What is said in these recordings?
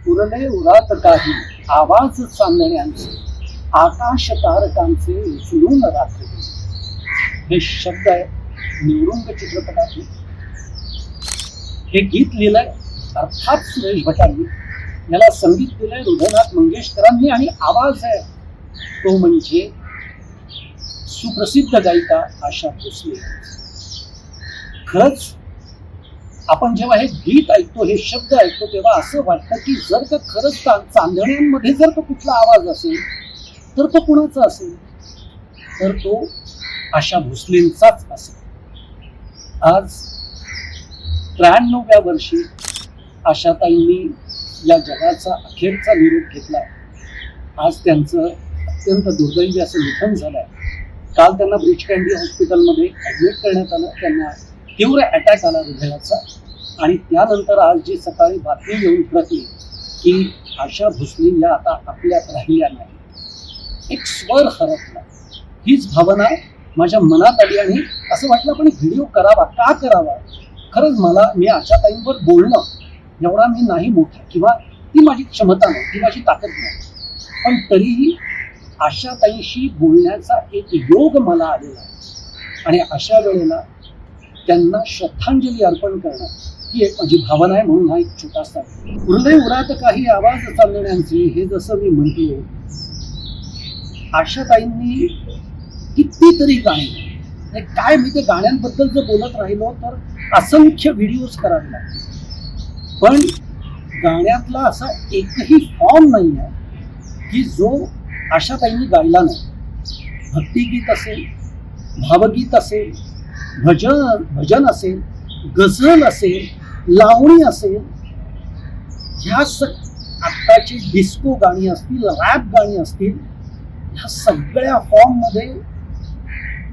उरले उरात काही आवाज चांदण्यांचे, आकाश तारकांचे उचलून रात्र गेली. हे शब्द आहे निवडुंग चित्रपटातले. हे गीत लिहिलंय अर्थात सुरेश भटांनी, याला संगीत दिलंय हृदयनाथ मंगेशकरांनी, आणि आवाज आहे तो म्हणजे सुप्रसिद्ध गायिका आशा भोसले. खरंच आपण जेव्हा हे गीत ऐकतो, हे शब्द ऐकतो, तेव्हा असं वाटतं की जर का खरंच चांदण्यांमध्ये जर का कुठला आवाज असेल तर तो कुणाचा असेल, तर तो आशा भोसलेंचाच असेल. आज 93व्या वर्षी आशाताईंनी या जगाचा अखेरचा निरोप घेतला. आज त्यांचं अत्यंत दुर्दैवी असं निधन झालंय. काल त्यांना ब्रीच कँडी हॉस्पिटलमध्ये ॲडमिट करण्यात आलं. त्यांना तीव्र अटॅक आला हृदयाचा, आणि त्यानंतर आज जी सकाळी बातमी येऊन कळली की आशा भोसले या आता आपल्यात राहिल्या नाही, एक स्वर हरपला. हीच भावना माझ्या मनात आली आणि असं वाटलं आपण व्हिडिओ करावा. का करावा? खरंच मी आशाताईंवर बोलणं एवढा मी नाही मोठा, किंवा ती माझी क्षमता नाही, ती माझी ताकद नाही, पण तरीही आशाताईंशी बोलण्याचा एक योग मला आलेला आहे. आणि अशा वेळेला त्यांना श्रद्धांजली अर्पण करणं ही एक माझी भावना आहे. म्हणून हा एक छोटासा उरले उरात काही आवाज चांदण्यांचे, हे जसं मी म्हटलो, आशाताईंनी कितीतरी गाणी, काय मी ते गाण्यांबद्दल जर बोलत राहिलो तर असंख्य व्हिडिओज करावे लागतील, पण गाण्यातला असा एकही फॉर्म नाही आहे की जो आशाताईंनी गायला नाही. भक्तिगीत असेल, भावगीत असेल, भजन असेल, गझल असेल, लावणी असेल, ह्या आत्ताची डिस्को गाणी असतील, रॅप गाणी असतील, ह्या सगळ्या फॉर्ममध्ये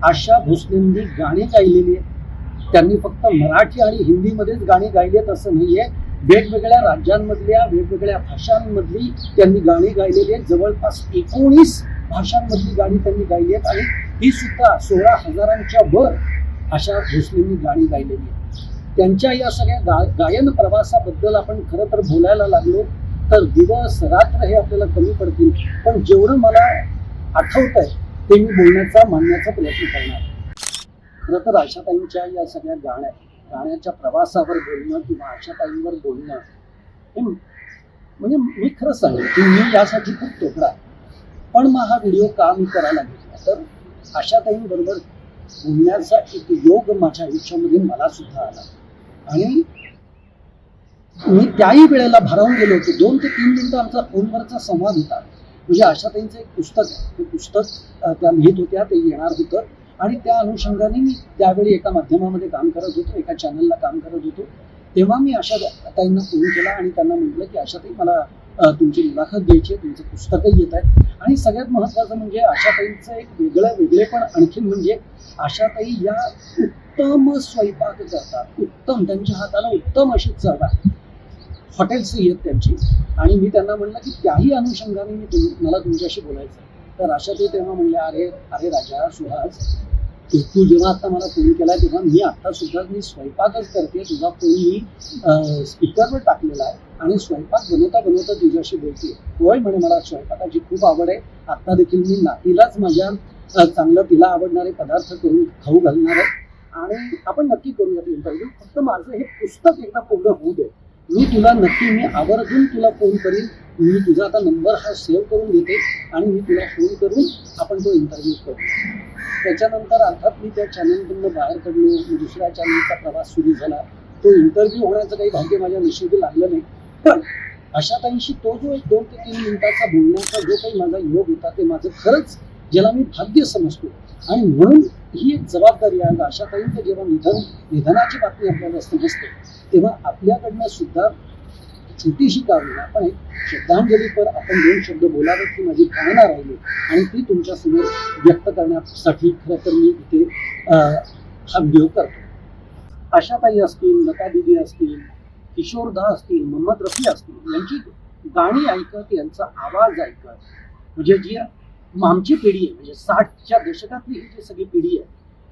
आशा भोसलेंनी गाणी गायलेली आहेत. त्यांनी फक्त मराठी आणि हिंदीमध्येच गाणी गायली आहेत असं नाहीये. वेगवेगळ्या राज्यांमधल्या, वेगवेगळ्या भाषांमधली त्यांनी गाणी गायलेली आहेत. जवळपास 19 भाषांमधली गाणी त्यांनी गायली आहेत, आणि ही सुद्धा 16,000च्या वर आशा भोसलेंनी गाणी गायलेली आहेत. त्यांच्या या सगळ्या गायन प्रवासाबद्दल आपण खरं तर बोलायला लागलो तर दिवस रात्र हे आपल्याला कमी पडतील, पण जेवढं मला आठवतंय ते मी मांडण्याचा प्रयत्न करणार. खरं तर आशाताईंच्या या सगळ्या गाण्याच्या प्रवासावर बोलणं किंवा आशाताईंवर बोलणं हे म्हणजे मी खरं सांगेन की मी यासाठी खूप तोकडा, पण मग हा व्हिडिओ का मी करायला घेतला तर आशाताईंबरोबर बोलण्याचा एक योग माझ्या आयुष्यामध्ये मला सुद्धा आला, आणि मी त्याही वेळेला भारावून गेलो होतो. 2 ते 3 मिनिटं आमचा फोनवरचा संवाद होता. म्हणजे आशाताईंचं एक पुस्तक आहे, ते पुस्तक त्या लिहित होत्या, ते येणार होतं, आणि त्या अनुषंगाने मी त्यावेळी एका माध्यमामध्ये काम करत होतो, एका चॅनलला काम करत होतो. तेव्हा मी आशाताईंना फोन केला आणि त्यांना म्हटलं की आशाताई, मला तुमची मुलाखत द्यायची आहे, तुमचं पुस्तकही येत आहे, आणि सगळ्यात महत्त्वाचं म्हणजे आशाताईंचं एक वेगळेपण आणखीन म्हणजे आशाताई या उत्तम स्वयंपाक करतात. उत्तम, त्यांच्या हाताला उत्तम अशी चव आहे. हॉटेल्स आहेत त्यांची, आणि मी त्यांना म्हणलं की त्याही अनुषंगाने मला तुमच्याशी बोलायचं. तर आशाताई तेव्हा म्हणल्या, अरे राजा सुहास, तू जेव्हा आता मला फोन केला तेव्हा मी आत्ता सुद्धा मी स्वयंपाकच करते. तुझा फोन मी स्पीकरवर टाकलेला आहे आणि स्वयंपाक बनवता तुझ्याशी बोलते. होय म्हणे, मला स्वयंपाकाची खूप आवड आहे. आत्ता देखील मी नातीलाच माझ्या चांगलं तिला आवडणारे पदार्थ करून खाऊ घालणार आहे, आणि आपण नक्की करूया इंटरव्ह्यू. फक्त माझं हे पुस्तक एकदा पूर्ण होऊ दे, मी तुला नक्की, मी आवर्जून तुला फोन करीन. मी तुझा आता नंबर हा सेव्ह करून घेते आणि मी तुला फोन करून आपण तो इंटरव्ह्यू करू. त्याच्यानंतर अर्थात मी त्या चॅनलमधून बाहेर पडलो, दुसऱ्या चॅनलचा प्रवास सुरू झाला. तो इंटरव्ह्यू होण्याचं काही भाग्य माझ्या नशिबी लागलं नाही, पण आशाताईंशी तो जो एक 2 ते 3 मिनिटाचा बोलण्याचा जो काही माझा योग होता, ते माझं खरंच ज्याला मी भाग्य समजतो. आणि म्हणून ही एक जबाबदारी आहे. आशाताईंचं जेव्हा निधनाची बातमी आपल्याला समजते तेव्हा आपल्याकडनं सुद्धा छोटीशी का होईना, पण एक श्रद्धांजलीपर आपण 2 शब्द बोलावेत ही माझी भावना राहिली, आणि ती तुमच्यासमोर व्यक्त करण्यासाठी खरं तर मी इथे हा व्हिडिओ करतो. आशाताई असतील, लता दीदी असतील, किशोरदा असतील, मोहम्मद रफी असतील, यांची गाणी ऐकत, यांचा आवाज ऐकत, म्हणजे जी आमची पिढी आहे, म्हणजे 60च्या दशकातली ही जी सगळी पिढी आहे,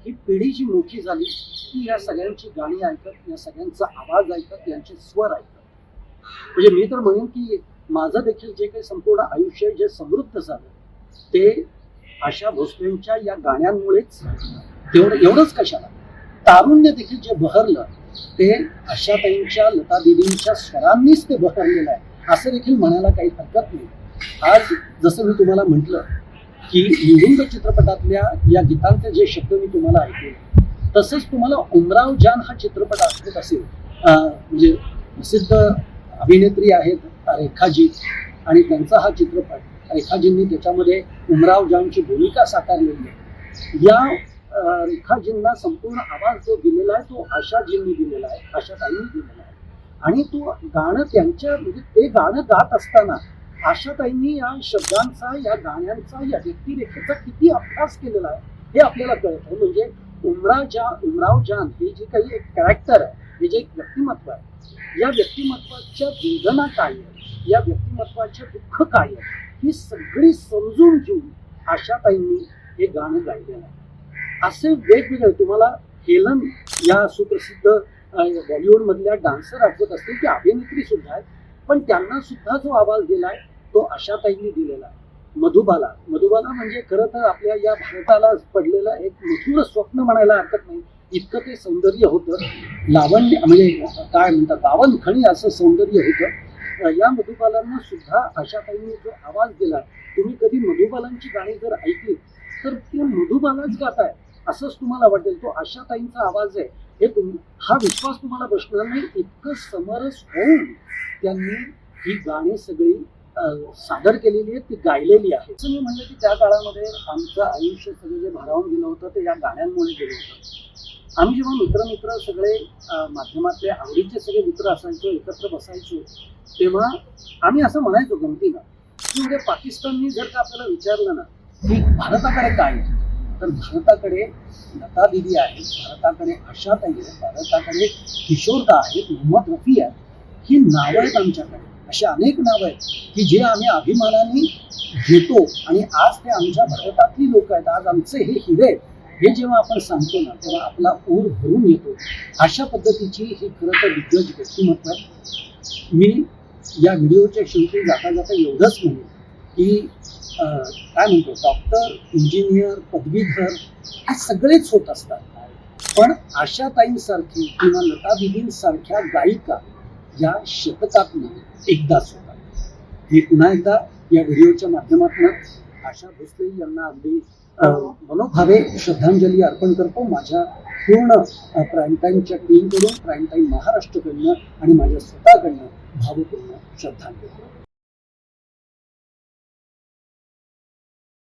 ही पिढी जी मोठी झाली ती या सगळ्यांची गाणी ऐकत, या सगळ्यांचा आवाज ऐकत, यांचे स्वर ऐकत. म्हणजे मी तर म्हणेन की माझं देखील जे काही संपूर्ण आयुष्य जे समृद्ध झालं ते आशा भोसलेंच्या या गाण्यांमुळेच. एवढंच कशाला, तारुण्य देखील जे बहरलं ते आशाताईंच्या, लता दीदींच्या स्वरांनीच ते बहरलेलं आहे असं देखील म्हणायला काही हरकत नाही. आज जसं मी तुम्हाला म्हटलं की निवृंग चित्रपटातल्या या गीतांचे जे शब्द मी तुम्हाला ऐकले, तसंच तुम्हाला उमराव जान हा चित्रपट आठवत असेल. म्हणजे प्रसिद्ध अभिनेत्री आहेत रेखाजी, आणि त्यांचा हा चित्रपट, रेखाजींनी त्याच्यामध्ये उमराव जानची भूमिका साकारलेली आहे. या रेखाजींना संपूर्ण आवाज जो दिलेला आहे तो आशाजींनी दिलेला आहे, आशाताईंनी दिलेला आहे. आणि तो गाणं त्यांच्या, म्हणजे ते गाणं गात असताना आशाताईंनी या शब्दांचा, या गाण्यांचा, या व्यक्तिरेखेचा किती अभ्यास केलेला आहे हे आपल्याला कळतं. म्हणजे उमराव जान हे जे काही एक कॅरेक्टर आहे, हे जे एक व्यक्तिमत्व आहे, या व्यक्तिमत्वाच्या वेदना काय आहे, या व्यक्तिमत्वाचे दुःख काय आहे, ही सगळी समजून घेऊन आशाताईंनी हे गाणं गायलेलं आहे. असे वेगवेगळे तुम्हाला हेलन या सुप्रसिद्ध बॉलिवूड मधल्या डान्सर आठवत असतील, की अभिनेत्री सुद्धा आहेत, पण त्यांना सुद्धा जो आवाज दिलाय तो आशाताईंनी दिलेला आहे. मधुबाला म्हणजे खरं तर आपल्या या भारताला पडलेलं एक मधुर स्वप्न म्हणायला हरकत नाही, इतकं ते सौंदर्य होतं. लावण्य म्हणजे काय म्हणतात, गावनखणी असं सौंदर्य होतं. या मधुबालांना सुद्धा आशाताईंनी जो आवाज दिला, तुम्ही कधी मधुबालांची गाणी जर ऐकली तर ते मधुबालाच गात आहे असंच तुम्हाला वाटेल. तो आशाताईंचा आवाज आहे हे हा विश्वास तुम्हाला बसणार नाही, इतकं समरस होऊन त्यांनी ही गाणी सगळी सादर केलेली आहेत, ती गायलेली आहे. असं मी म्हणलं की त्या काळामध्ये आमचं आयुष्य सगळं जे भारावून गेलं होतं ते या गाण्यांमुळे गेलं होतं. आम्ही जेव्हा मित्र सगळे माध्यमातले आवडीचे सगळे मित्र असायचो, एकत्र बसायचो, तेव्हा आम्ही असं म्हणायचो गमतीनं की म्हणजे पाकिस्ताननी जर का आपल्याला विचारलं ना की भारताकडे काय आहे, तर भारताकडे लता दीदी आहेत, भारताकडे आशाताई आहेत, भारताकडे किशोरदा आहेत, मोहम्मद रफी आहेत. ही नावं आहेत आमच्याकडे, अशी अनेक नावं आहेत की जे आम्ही अभिमानाने घेतो, आणि आज ते आमच्या भारतातली लोक आहेत, आज आमचे हे हिरे आहेत हे जेव्हा आपण सांगतो ना तेव्हा आपला ऊर भरून येतो. अशा पद्धतीची ही खरं तर दिग्गज व्यक्तिमत्व आहे. मी या व्हिडिओच्या शेवटी जाता जाता एवढंच म्हणेन की काय म्हणतो, डॉक्टर, इंजिनियर, पदवीधर हे सगळेच होत असतात, पण आशाताईंसारखी किंवा लता दीदींसारख्या गायिका या शतकात एकदाच होतात. मी पुन्हा एकदा या व्हिडिओच्या माध्यमातून आशा भोसले यांना अगदी मनोभावे श्रद्धांजली अर्पण करतो. माझ्या पूर्ण प्राईम टाईमच्या टीमकडून, प्राईम टाईम महाराष्ट्रकडनं आणि माझ्या स्वतःकडनं भावपूर्ण श्रद्धांजली.